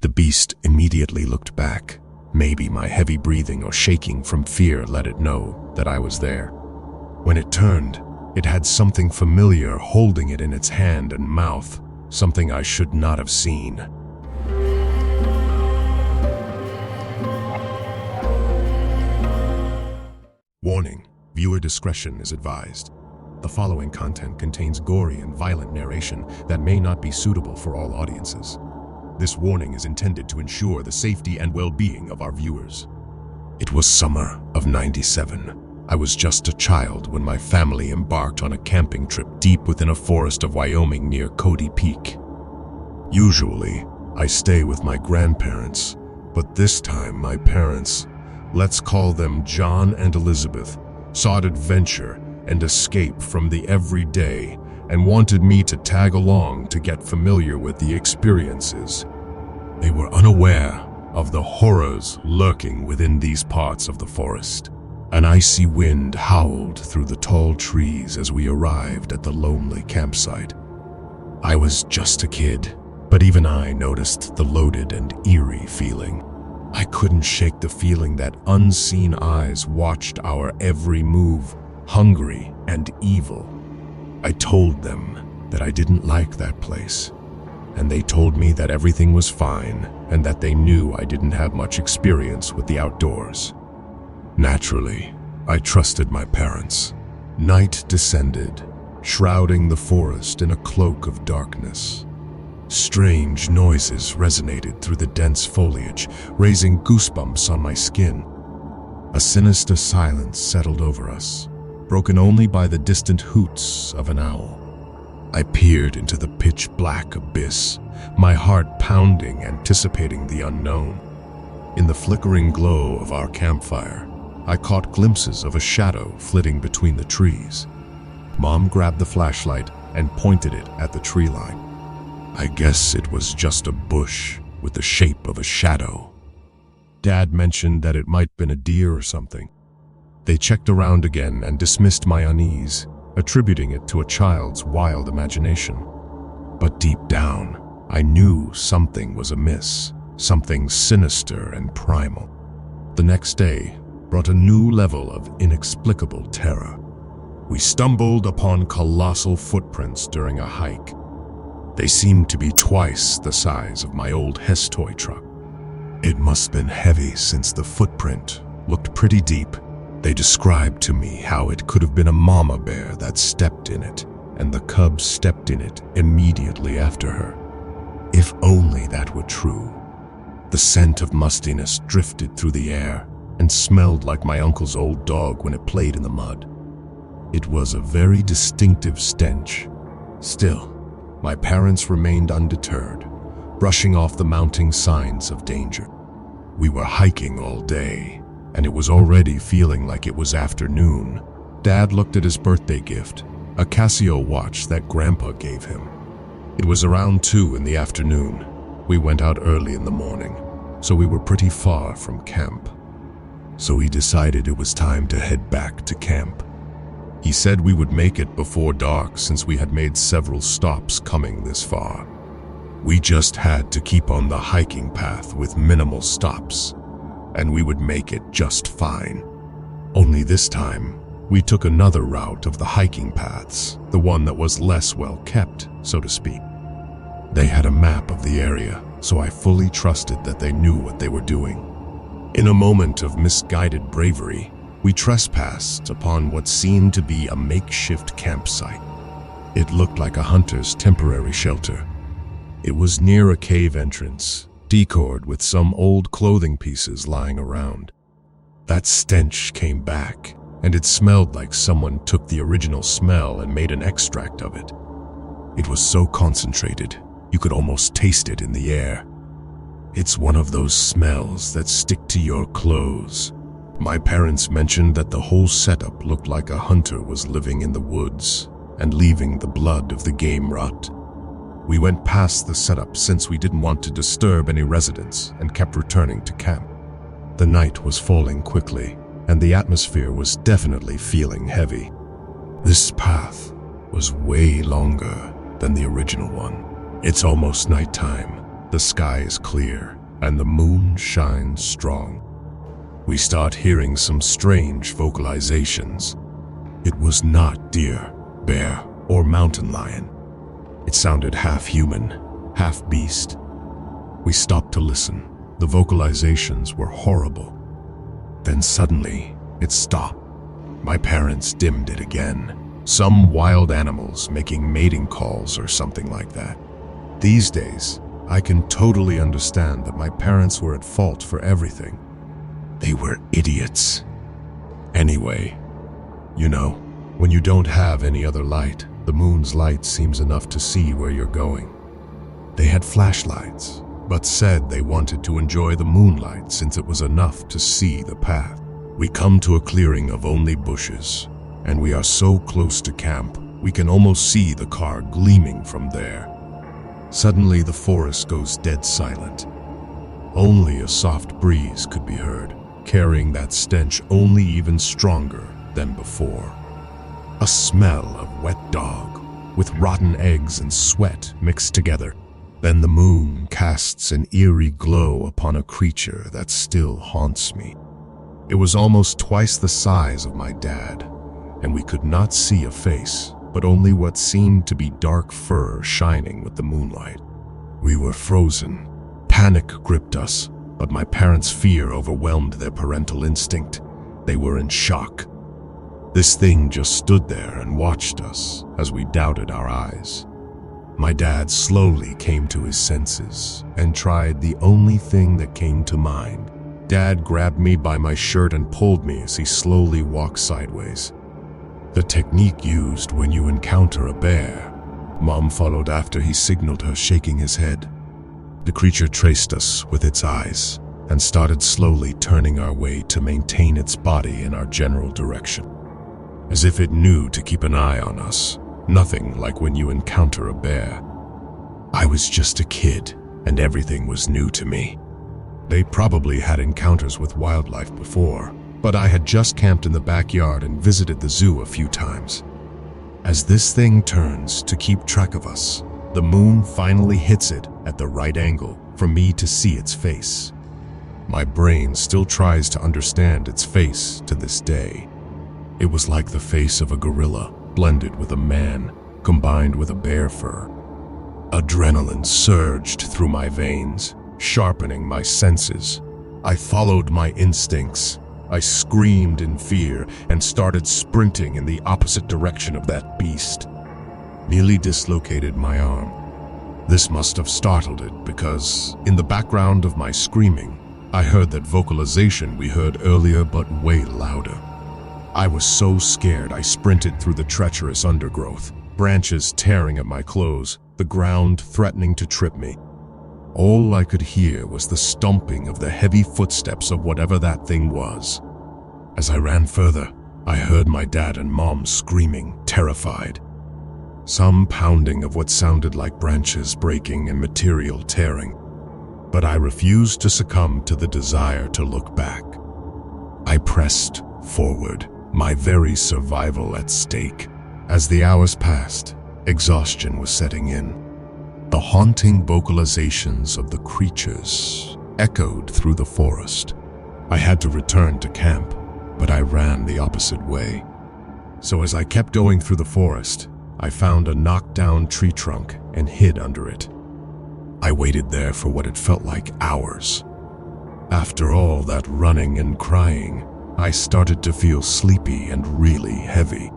The beast immediately looked back. Maybe my heavy breathing or shaking from fear let it know that I was there. When it turned, it had something familiar holding it in its hand and mouth, something I should not have seen. Warning: viewer discretion is advised. The following content contains gory and violent narration that may not be suitable for all audiences. This warning is intended to ensure the safety and well-being of our viewers. It was summer of '97. I was just a child when my family embarked on a camping trip deep within a forest of Wyoming near Cody Peak. Usually, I stay with my grandparents, but this time my parents, let's call them John and Elizabeth, sought adventure and escape from the everyday and wanted me to tag along to get familiar with the experiences. They were unaware of the horrors lurking within these parts of the forest. An icy wind howled through the tall trees as we arrived at the lonely campsite. I was just a kid, but even I noticed the loaded and eerie feeling. I couldn't shake the feeling that unseen eyes watched our every move, hungry and evil. I told them that I didn't like that place, and they told me that everything was fine and that they knew I didn't have much experience with the outdoors. Naturally, I trusted my parents. Night descended, shrouding the forest in a cloak of darkness. Strange noises resonated through the dense foliage, raising goosebumps on my skin. A sinister silence settled over us, broken only by the distant hoots of an owl. I peered into the pitch-black abyss, my heart pounding, anticipating the unknown. In the flickering glow of our campfire, I caught glimpses of a shadow flitting between the trees. Mom grabbed the flashlight and pointed it at the tree line. I guess it was just a bush with the shape of a shadow. Dad mentioned that it might have been a deer or something. They checked around again and dismissed my unease, attributing it to a child's wild imagination. But deep down, I knew something was amiss, something sinister and primal. The next day brought a new level of inexplicable terror. We stumbled upon colossal footprints during a hike. They seemed to be twice the size of my old Hess toy truck. It must have been heavy since the footprint looked pretty deep. They described to me how it could have been a mama bear that stepped in it, and the cub stepped in it immediately after her. If only that were true. The scent of mustiness drifted through the air and smelled like my uncle's old dog when it played in the mud. It was a very distinctive stench. Still, my parents remained undeterred, brushing off the mounting signs of danger. We were hiking all day, and it was already feeling like it was afternoon. Dad looked at his birthday gift, a Casio watch that Grandpa gave him. It was around 2 in the afternoon. We went out early in the morning, so we were pretty far from camp. So he decided it was time to head back to camp. He said we would make it before dark since we had made several stops coming this far. We just had to keep on the hiking path with minimal stops, and we would make it just fine. Only this time, we took another route of the hiking paths, the one that was less well kept, so to speak. They had a map of the area, so I fully trusted that they knew what they were doing. In a moment of misguided bravery, we trespassed upon what seemed to be a makeshift campsite. It looked like a hunter's temporary shelter. It was near a cave entrance, decored with some old clothing pieces lying around. That stench came back, and it smelled like someone took the original smell and made an extract of it. It was so concentrated, you could almost taste it in the air. It's one of those smells that stick to your clothes. My parents mentioned that the whole setup looked like a hunter was living in the woods and leaving the blood of the game rot. We went past the setup since we didn't want to disturb any residents and kept returning to camp. The night was falling quickly, and the atmosphere was definitely feeling heavy. This path was way longer than the original one. It's almost nighttime, The sky is clear, and the moon shines strong. We start hearing some strange vocalizations. It was not deer, bear, or mountain lion. It sounded half human, half beast. We stopped to listen. The vocalizations were horrible. Then suddenly, it stopped. My parents dimmed it again. Some wild animals making mating calls or something like that. These days, I can totally understand that my parents were at fault for everything. They were idiots. Anyway, you know, when you don't have any other light, the moon's light seems enough to see where you're going. They had flashlights, but said they wanted to enjoy the moonlight since it was enough to see the path. We come to a clearing of only bushes, and we are so close to camp, we can almost see the car gleaming from there. Suddenly, the forest goes dead silent. Only a soft breeze could be heard, carrying that stench only even stronger than before. A smell of wet dog, with rotten eggs and sweat mixed together. Then the moon casts an eerie glow upon a creature that still haunts me. It was almost twice the size of my dad, and we could not see a face, but only what seemed to be dark fur shining with the moonlight. We were frozen. Panic gripped us, but my parents' fear overwhelmed their parental instinct. They were in shock. This thing just stood there and watched us as we doubted our eyes. My dad slowly came to his senses and tried the only thing that came to mind. Dad grabbed me by my shirt and pulled me as he slowly walked sideways. The technique used when you encounter a bear. Mom followed after he signaled her, shaking his head. The creature traced us with its eyes and started slowly turning our way to maintain its body in our general direction. As if it knew to keep an eye on us, nothing like when you encounter a bear. I was just a kid, and everything was new to me. They probably had encounters with wildlife before, but I had just camped in the backyard and visited the zoo a few times. As this thing turns to keep track of us, the moon finally hits it at the right angle for me to see its face. My brain still tries to understand its face to this day. It was like the face of a gorilla, blended with a man, combined with a bear fur. Adrenaline surged through my veins, sharpening my senses. I followed my instincts. I screamed in fear and started sprinting in the opposite direction of that beast. Nearly dislocated my arm. This must have startled it because, in the background of my screaming, I heard that vocalization we heard earlier but way louder. I was so scared I sprinted through the treacherous undergrowth, branches tearing at my clothes, the ground threatening to trip me. All I could hear was the stomping of the heavy footsteps of whatever that thing was. As I ran further, I heard my dad and mom screaming, terrified. Some pounding of what sounded like branches breaking and material tearing. But I refused to succumb to the desire to look back. I pressed forward, my very survival at stake. As the hours passed, exhaustion was setting in. The haunting vocalizations of the creatures echoed through the forest. I had to return to camp, but I ran the opposite way. So as I kept going through the forest, I found a knocked-down tree trunk and hid under it. I waited there for what it felt like hours. After all that running and crying, I started to feel sleepy and really heavy.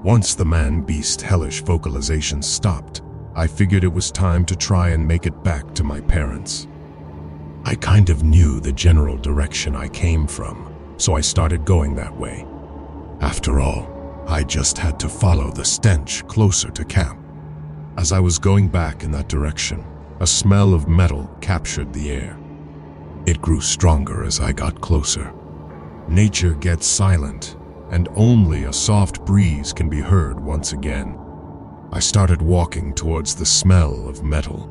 Once the man-beast hellish vocalization stopped, I figured it was time to try and make it back to my parents. I kind of knew the general direction I came from, so I started going that way. After all, I just had to follow the stench closer to camp. As I was going back in that direction, a smell of metal captured the air. It grew stronger as I got closer. Nature gets silent, and only a soft breeze can be heard once again. I started walking towards the smell of metal.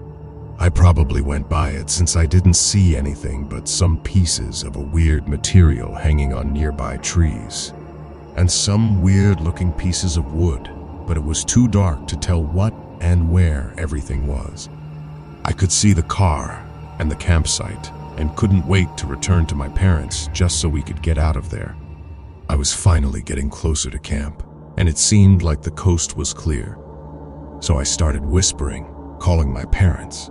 I probably went by it since I didn't see anything but some pieces of a weird material hanging on nearby trees, and some weird-looking pieces of wood, but it was too dark to tell what and where everything was. I could see the car and the campsite, and couldn't wait to return to my parents just so we could get out of there. I was finally getting closer to camp, and it seemed like the coast was clear. So I started whispering, calling my parents.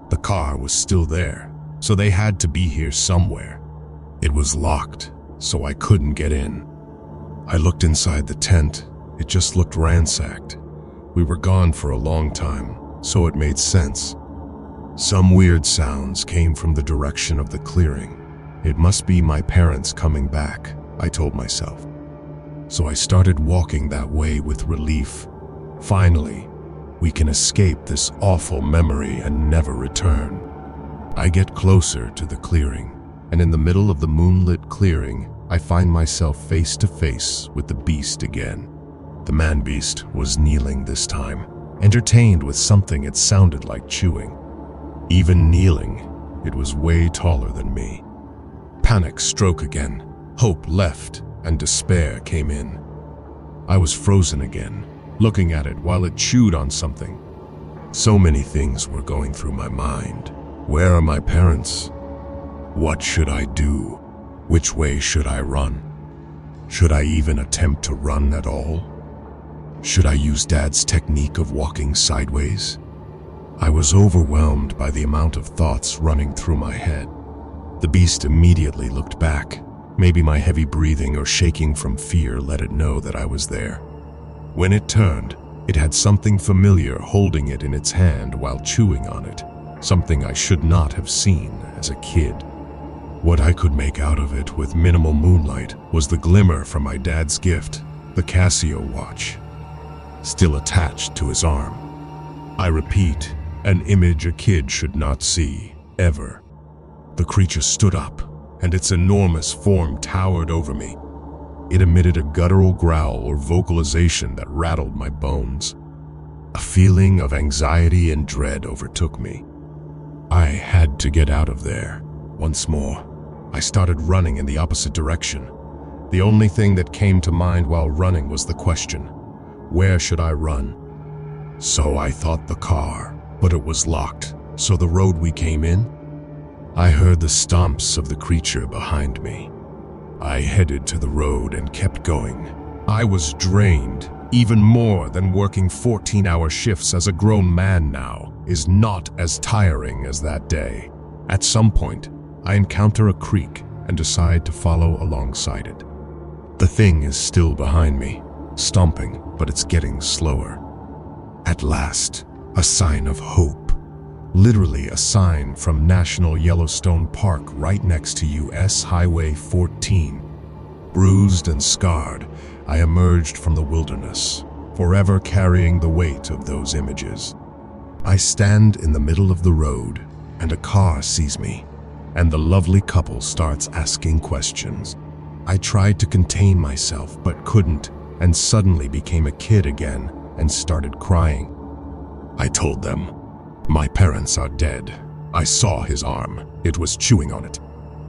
The car was still there, so they had to be here somewhere. It was locked, so I couldn't get in. I looked inside the tent. It just looked ransacked. We were gone for a long time, so it made sense. Some weird sounds came from the direction of the clearing. It must be my parents coming back, I told myself. So I started walking that way with relief. Finally, we can escape this awful memory and never return. I get closer to the clearing, and in the middle of the moonlit clearing, I find myself face to face with the beast again. The man-beast was kneeling this time, entertained with something it sounded like chewing. Even kneeling, it was way taller than me. Panic struck again, hope left, and despair came in. I was frozen again, looking at it while it chewed on something. So many things were going through my mind. Where are my parents? What should I do? Which way should I run? Should I even attempt to run at all? Should I use Dad's technique of walking sideways? I was overwhelmed by the amount of thoughts running through my head. The beast immediately looked back. Maybe my heavy breathing or shaking from fear let it know that I was there. When it turned, it had something familiar holding it in its hand while chewing on it, something I should not have seen as a kid. What I could make out of it with minimal moonlight was the glimmer from my dad's gift, the Casio watch, still attached to his arm. I repeat, an image a kid should not see, ever. The creature stood up, and its enormous form towered over me. It emitted a guttural growl or vocalization that rattled my bones. A feeling of anxiety and dread overtook me. I had to get out of there. Once more, I started running in the opposite direction. The only thing that came to mind while running was the question, where should I run? So I thought the car, but it was locked. So the road we came in? I heard the stomps of the creature behind me. I headed to the road and kept going. I was drained, even more than working 14-hour shifts as a grown man now is not as tiring as that day. At some point, I encounter a creek and decide to follow alongside it. The thing is still behind me, stomping, but it's getting slower. At last, a sign of hope. Literally a sign from National Yellowstone Park right next to US Highway 14. Bruised and scarred, I emerged from the wilderness, forever carrying the weight of those images. I stand in the middle of the road, and a car sees me, and the lovely couple starts asking questions. I tried to contain myself, but couldn't, and suddenly became a kid again and started crying. I told them, my parents are dead. I saw his arm. It was chewing on it.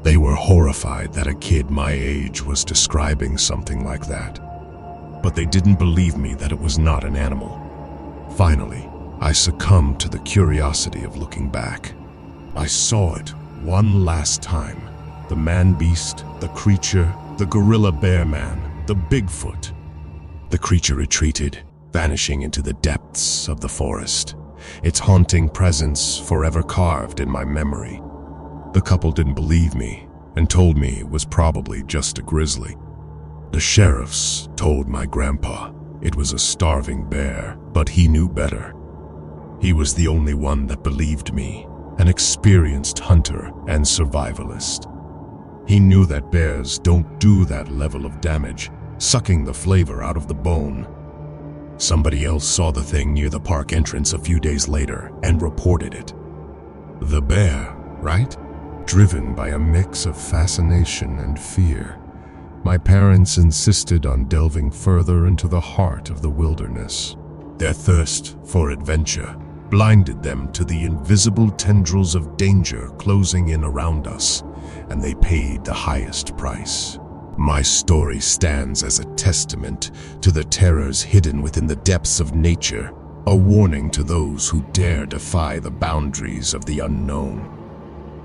They were horrified that a kid my age was describing something like that. But they didn't believe me that it was not an animal. Finally, I succumbed to the curiosity of looking back. I saw it one last time. The man-beast, the creature, the gorilla bear man, the Bigfoot. The creature retreated, vanishing into the depths of the forest, its haunting presence forever carved in my memory. The couple didn't believe me and told me it was probably just a grizzly. The sheriffs told my grandpa it was a starving bear, but he knew better. He was the only one that believed me, an experienced hunter and survivalist. He knew that bears don't do that level of damage, sucking the flavor out of the bone. Somebody else saw the thing near the park entrance a few days later and reported it. The bear, right? Driven by a mix of fascination and fear, my parents insisted on delving further into the heart of the wilderness. Their thirst for adventure blinded them to the invisible tendrils of danger closing in around us, and they paid the highest price. My story stands as a testament to the terrors hidden within the depths of nature, a warning to those who dare defy the boundaries of the unknown.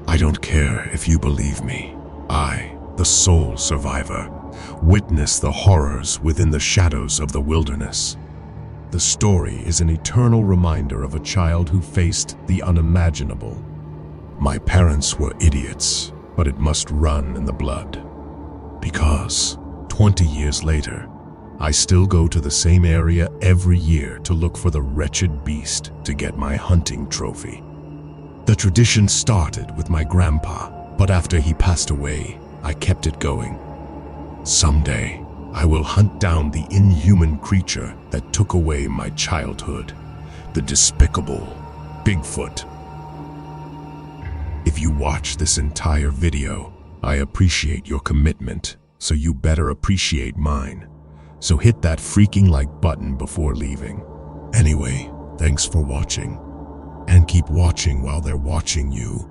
I don't care if you believe me. I, the sole survivor, witnessed the horrors within the shadows of the wilderness. The story is an eternal reminder of a child who faced the unimaginable. My parents were idiots, but it must run in the blood. Because 20 years later, I still go to the same area every year to look for the wretched beast to get my hunting trophy. The tradition started with my grandpa, but after he passed away, I kept it going. Someday, I will hunt down the inhuman creature that took away my childhood, the despicable Bigfoot. If you watch this entire video, I appreciate your commitment, so you better appreciate mine. So hit that freaking like button before leaving. Anyway, thanks for watching. And keep watching while they're watching you.